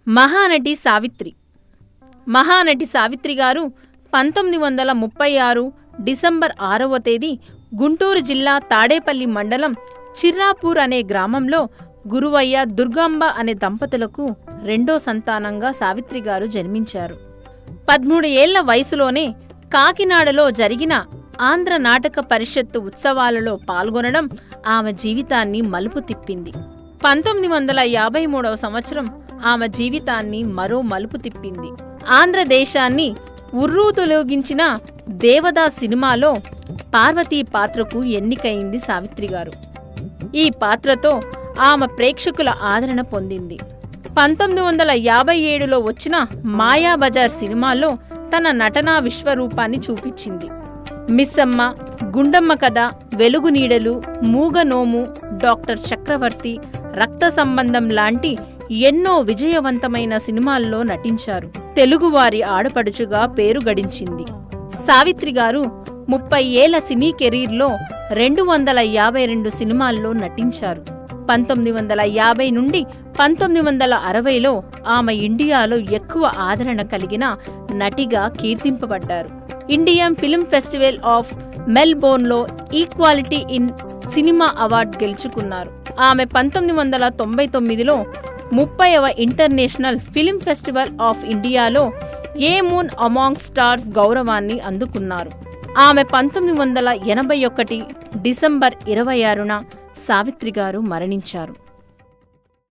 మహానటి సావిత్రి. మహానటి సావిత్రి గారు 1936 డిసెంబర్ 6వ తేదీ గుంటూరు జిల్లా తాడేపల్లి మండలం చిర్రాపూర్ అనే గ్రామంలో గురువయ్య దుర్గాంబ అనే దంపతులకు రెండో సంతానంగా సావిత్రి గారు జన్మించారు. 13 ఏళ్ల వయసులోనే కాకినాడలో జరిగిన ఆంధ్ర నాటక పరిషత్తు ఉత్సవాలలో పాల్గొనడం ఆమె జీవితాన్ని మలుపు తిప్పింది. 1953వ సంవత్సరం ఆమె జీవితాన్ని మరో మలుపు తిప్పింది. ఆంధ్రదేశాన్ని ఉర్రూతొలగించిన దేవదాస్ సినిమాలో పార్వతీ పాత్రకు ఎన్నికయింది సావిత్రి గారు. ఈ పాత్రతో ఆమె ప్రేక్షకుల ఆదరణ పొందింది. 1957లో వచ్చిన మాయాబజార్ సినిమాలో తన నటనా విశ్వరూపాన్ని చూపించింది. మిస్సమ్మ, గుండమ్మ కథ, వెలుగు నీడలు, మూగనోము, డాక్టర్ చక్రవర్తి, రక్త సంబంధం లాంటి ఎన్నో విజయవంతమైన సినిమాల్లో నటించారు. తెలుగువారి ఆడపడుచుగా పేరు గడించింది. సావిత్రి గారు 30 ఏళ్ల సినీ కెరీర్లో 252 సినిమాల్లో నటించారు. 1950 నుండి 1960లో ఆమె ఇండియాలో ఎక్కువ ఆదరణ కలిగిన నటిగా కీర్తింపబడ్డారు. ఇండియన్ ఫిల్మ్ ఫెస్టివల్ ఆఫ్ మెల్బోర్న్లో ఈక్వాలిటీ ఇన్ సినిమా అవార్డు గెలుచుకున్నారు. ఆమె 1999లో 30వ ఇంటర్నేషనల్ ఫిల్మ్ ఫెస్టివల్ ఆఫ్ ఇండియాలో ఏ మూన్ అమాంగ్ స్టార్స్ గౌరవాన్ని అందుకున్నారు. ఆమె 1981 డిసెంబర్ 26న సావిత్రి గారు మరణించారు.